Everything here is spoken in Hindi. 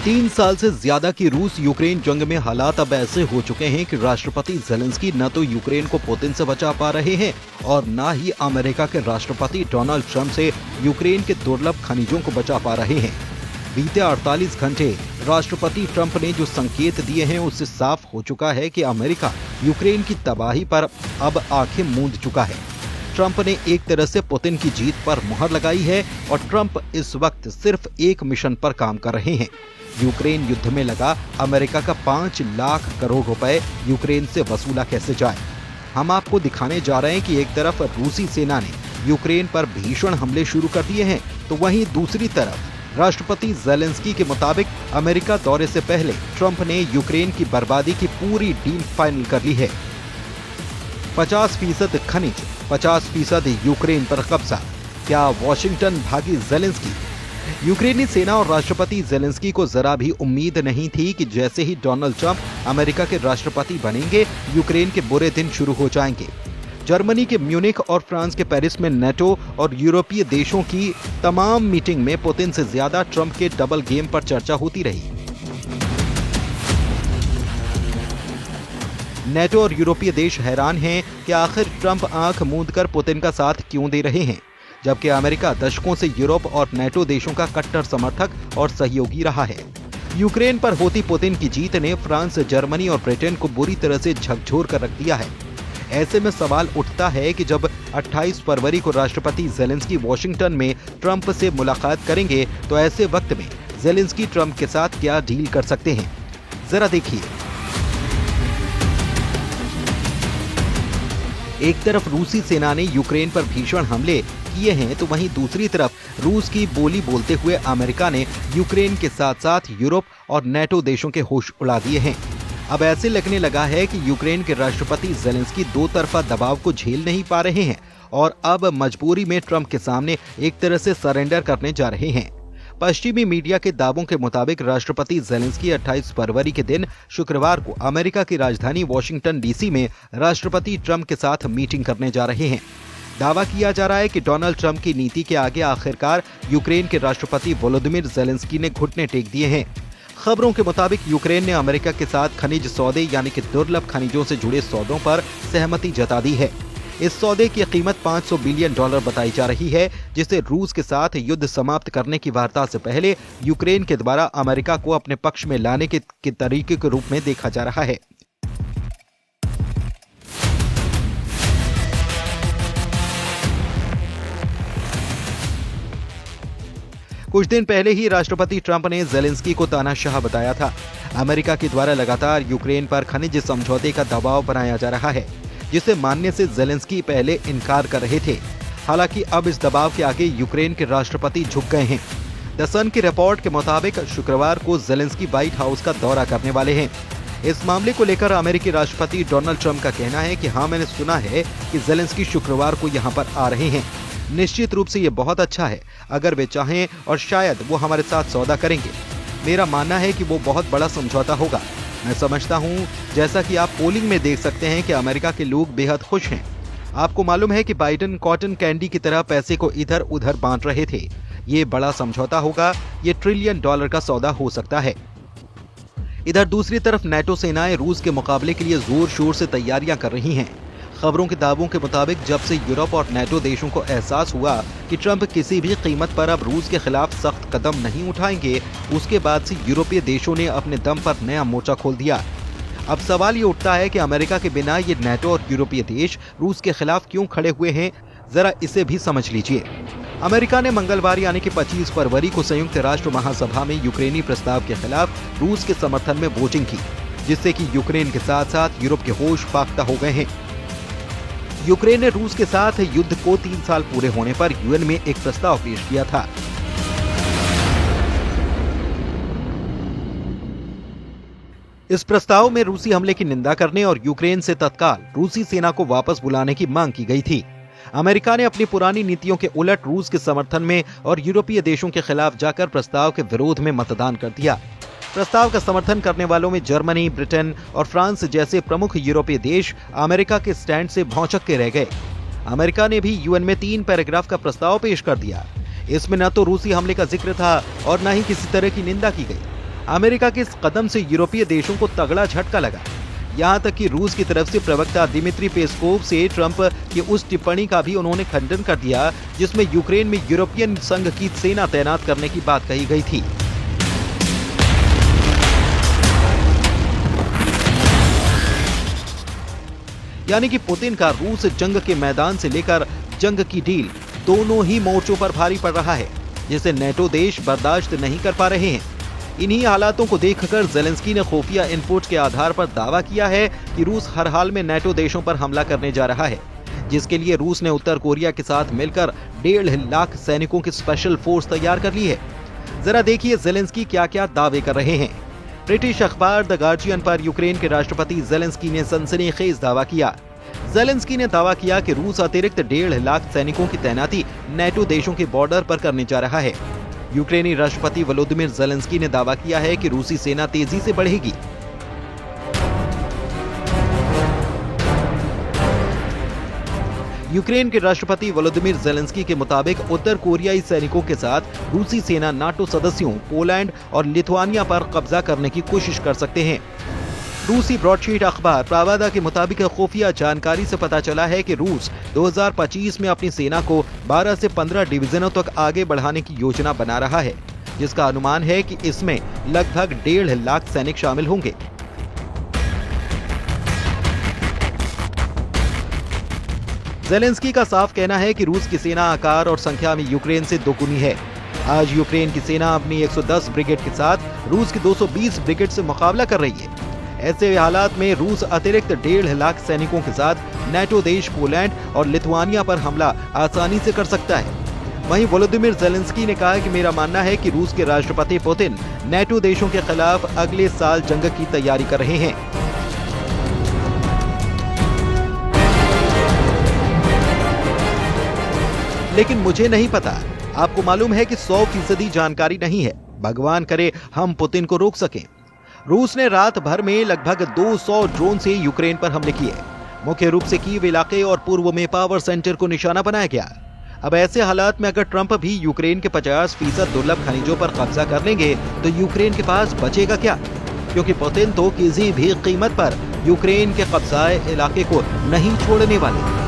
3 साल से ज्यादा की रूस यूक्रेन जंग में हालात अब ऐसे हो चुके हैं कि राष्ट्रपति ज़ेलेंस्की न तो यूक्रेन को पुतिन से बचा पा रहे हैं और न ही अमेरिका के राष्ट्रपति डोनाल्ड ट्रंप से यूक्रेन के दुर्लभ खनिजों को बचा पा रहे हैं। बीते 48 घंटे राष्ट्रपति ट्रंप ने जो संकेत दिए हैं उससे साफ हो चुका है कि अमेरिका यूक्रेन की तबाही पर अब आंखें मूंद चुका है। ट्रंप ने एक तरह से पुतिन की जीत पर मुहर लगाई है और ट्रंप इस वक्त सिर्फ एक मिशन पर काम कर रहे हैं। यूक्रेन युद्ध में लगा अमेरिका का 5 लाख करोड़ रुपए यूक्रेन से वसूला कैसे जाए। हम आपको दिखाने जा रहे हैं कि एक तरफ रूसी सेना ने यूक्रेन पर भीषण हमले शुरू कर दिए हैं, तो वहीं दूसरी तरफ राष्ट्रपति ज़ेलेंस्की के मुताबिक अमेरिका दौरे से पहले ट्रंप ने यूक्रेन की बर्बादी की पूरी डील फाइनल कर ली है। 50% खनिज, 50% यूक्रेन पर कब्जा। क्या वॉशिंगटन भागी ज़ेलेंस्की? यूक्रेनी सेना और राष्ट्रपति ज़ेलेंस्की को जरा भी उम्मीद नहीं थी कि जैसे ही डोनाल्ड ट्रंप अमेरिका के राष्ट्रपति बनेंगे, यूक्रेन के बुरे दिन शुरू हो जाएंगे। जर्मनी के म्यूनिख और फ्रांस के पेरिस में नेटो और यूरोपीय देशों की तमाम मीटिंग में पुतिन से ज्यादा ट्रंप के डबल गेम पर चर्चा होती रही। नेटो और यूरोपीय देश हैरान हैं कि आखिर ट्रंप आंख मूंदकर पुतिन का साथ क्यों दे रहे हैं, जबकि अमेरिका दशकों से यूरोप और नेटो देशों का कट्टर समर्थक और सहयोगी रहा है। यूक्रेन पर होती पुतिन की जीत ने फ्रांस, जर्मनी और ब्रिटेन को बुरी तरह से झकझोर कर रख दिया है। ऐसे में सवाल उठता है कि जब 28 फरवरी को राष्ट्रपति ज़ेलेंस्की वॉशिंगटन में ट्रंप से मुलाकात करेंगे, तो ऐसे वक्त में ज़ेलेंस्की ट्रंप के साथ क्या डील कर सकते हैं, जरा देखिए। एक तरफ रूसी सेना ने यूक्रेन पर भीषण हमले किए हैं, तो वहीं दूसरी तरफ रूस की बोली बोलते हुए अमेरिका ने यूक्रेन के साथ साथ यूरोप और नेटो देशों के होश उड़ा दिए हैं। अब ऐसे लगने लगा है कि यूक्रेन के राष्ट्रपति ज़ेलेंस्की दो तरफा दबाव को झेल नहीं पा रहे हैं और अब मजबूरी में ट्रंप के सामने एक तरह से सरेंडर करने जा रहे हैं। पश्चिमी मीडिया के दावों के मुताबिक राष्ट्रपति ज़ेलेंस्की 28 फरवरी के दिन शुक्रवार को अमेरिका की राजधानी वॉशिंगटन डीसी में राष्ट्रपति ट्रंप के साथ मीटिंग करने जा रहे हैं। दावा किया जा रहा है कि डोनाल्ड ट्रंप की नीति के आगे आखिरकार यूक्रेन के राष्ट्रपति वोलोदिमीर ज़ेलेंस्की ने घुटने टेक दिए हैं। खबरों के मुताबिक यूक्रेन ने अमेरिका के साथ खनिज सौदे यानी कि दुर्लभ खनिजों से जुड़े सौदों पर सहमति जता दी है। इस सौदे की कीमत $500 बिलियन बताई जा रही है, जिसे रूस के साथ युद्ध समाप्त करने की वार्ता से पहले यूक्रेन के द्वारा अमेरिका को अपने पक्ष में लाने के तरीके के रूप में देखा जा रहा है। कुछ दिन पहले ही राष्ट्रपति ट्रंप ने ज़ेलेंस्की को तानाशाह बताया था। अमेरिका के द्वारा लगातार यूक्रेन पर खनिज समझौते का दबाव बनाया जा रहा है, जिसे मानने से ज़ेलेंस्की पहले इनकार कर रहे थे। हालांकि अब इस दबाव के आगे यूक्रेन के राष्ट्रपति झुक गए हैं। द सन की रिपोर्ट के मुताबिक शुक्रवार को ज़ेलेंस्की व्हाइट हाउस का दौरा करने वाले हैं। इस मामले को लेकर अमेरिकी राष्ट्रपति डोनाल्ड ट्रंप का कहना है कि हाँ, मैंने सुना है कि ज़ेलेंस्की शुक्रवार को यहाँ पर आ रहे हैं। निश्चित रूप से ये बहुत अच्छा है अगर वे चाहें और शायद वो हमारे साथ सौदा करेंगे। मेरा मानना है कि वो बहुत बड़ा समझौता होगा। मैं समझता हूँ, जैसा कि आप पोलिंग में देख सकते हैं कि अमेरिका के लोग बेहद खुश हैं। आपको मालूम है कि बाइडेन कॉटन कैंडी की तरह पैसे को इधर उधर बांट रहे थे। ये बड़ा समझौता होगा, ये $1 ट्रिलियन का सौदा हो सकता है। इधर दूसरी तरफ नेटो सेनाएं रूस के मुकाबले के लिए जोर शोर से तैयारियां कर रही हैं। खबरों के दावों के मुताबिक जब से यूरोप और नेटो देशों को एहसास हुआ कि ट्रंप किसी भी कीमत पर अब रूस के खिलाफ सख्त कदम नहीं उठाएंगे, उसके बाद से यूरोपीय देशों ने अपने दम पर नया मोर्चा खोल दिया। अब सवाल ये उठता है कि अमेरिका के बिना ये नेटो और यूरोपीय देश रूस के खिलाफ क्यों खड़े हुए हैं, जरा इसे भी समझ लीजिए। अमेरिका ने मंगलवार यानी कि 25 फरवरी को संयुक्त राष्ट्र महासभा में यूक्रेनी प्रस्ताव के खिलाफ रूस के समर्थन में वोटिंग की, जिससे कि यूक्रेन के साथ साथ यूरोप के होश फाख्ता हो गए हैं। यूक्रेन ने रूस के साथ युद्ध को 3 साल पूरे होने पर यूएन में एक प्रस्ताव पेश किया था। इस प्रस्ताव में रूसी हमले की निंदा करने और यूक्रेन से तत्काल रूसी सेना को वापस बुलाने की मांग की गई थी। अमेरिका ने अपनी पुरानी नीतियों के उलट रूस के समर्थन में और यूरोपीय देशों के खिलाफ जाकर प्रस्ताव के विरोध में मतदान कर दिया। प्रस्ताव का समर्थन करने वालों में जर्मनी, ब्रिटेन और फ्रांस जैसे प्रमुख यूरोपीय देश अमेरिका के स्टैंड से भौंचक के रह गए। अमेरिका ने भी यूएन में 3 पैराग्राफ का प्रस्ताव पेश कर दिया। इसमें न तो रूसी हमले का जिक्र था और न ही किसी तरह की निंदा की गई। अमेरिका के इस कदम से यूरोपीय देशों को तगड़ा झटका लगा। यहाँ तक कि रूस की तरफ से प्रवक्ता दिमित्री पेस्कोव से ट्रंप की उस टिप्पणी का भी उन्होंने खंडन कर दिया जिसमें यूक्रेन में यूरोपियन संघ की सेना तैनात करने की बात कही गई थी। यानी कि पुतिन का रूस जंग के मैदान से लेकर जंग की डील दोनों ही मोर्चों पर भारी पड़ रहा है, जिसे नेटो देश बर्दाश्त नहीं कर पा रहे हैं। इन्हीं हालातों को देखकर ज़ेलेंस्की ने खुफिया इनपुट के आधार पर दावा किया है कि रूस हर हाल में नेटो देशों पर हमला करने जा रहा है, जिसके लिए रूस ने उत्तर कोरिया के साथ मिलकर 1.5 लाख सैनिकों की स्पेशल फोर्स तैयार कर ली है। जरा देखिए ज़ेलेंस्की क्या क्या दावे कर रहे हैं। ब्रिटिश अखबार द गार्जियन पर यूक्रेन के राष्ट्रपति ज़ेलेंस्की ने सनसनीखेज दावा किया। ज़ेलेंस्की ने दावा किया कि रूस अतिरिक्त 1.5 लाख सैनिकों की तैनाती नेटो देशों के बॉर्डर पर करने जा रहा है। यूक्रेनी राष्ट्रपति वोलोदिमिर ज़ेलेंस्की ने दावा किया है कि रूसी सेना तेजी से बढ़ेगी। यूक्रेन के राष्ट्रपति वोलोदिमिर ज़ेलेंस्की के मुताबिक उत्तर कोरियाई सैनिकों के साथ रूसी सेना नाटो सदस्यों पोलैंड और लिथुआनिया पर कब्जा करने की कोशिश कर सकते हैं। रूसी ब्रॉडशीट अखबार प्रावादा के मुताबिक खुफिया जानकारी से पता चला है कि रूस 2025 में अपनी सेना को 12 से 15 डिवीजनों तक आगे बढ़ाने की योजना बना रहा है, जिसका अनुमान है कि इसमें लगभग 1.5 लाख सैनिक शामिल होंगे। ज़ेलेंस्की का साफ कहना है कि रूस की सेना आकार और संख्या में यूक्रेन से दोगुनी है। आज यूक्रेन की सेना अपनी 110 ब्रिगेड के साथ रूस की 220 ब्रिगेड से मुकाबला कर रही है। ऐसे हालात में रूस अतिरिक्त 1.5 लाख सैनिकों के साथ नेटो देश पोलैंड और लिथुआनिया पर हमला आसानी से कर सकता है। वहीं वोलोदिमिर ज़ेलेंस्की ने कहा कि मेरा मानना है कि रूस के राष्ट्रपति पुतिन नेटो देशों के खिलाफ अगले साल जंग की तैयारी कर रहे हैं। लेकिन मुझे नहीं पता, आपको मालूम है कि 100% जानकारी नहीं है। भगवान करे हम पुतिन को रोक सकें। रूस ने रात भर में लगभग 200 ड्रोन से यूक्रेन पर हमले किए। मुख्य रूप से कीव इलाके और पूर्व में पावर सेंटर को निशाना बनाया गया। अब ऐसे हालात में अगर ट्रंप भी यूक्रेन के 50% दुर्लभ खनिजों पर कब्जा कर लेंगे तो यूक्रेन के पास बचेगा क्या? क्योंकि पुतिन तो किसी भी कीमत पर यूक्रेन के कब्जाए इलाके को नहीं छोड़ने वाले।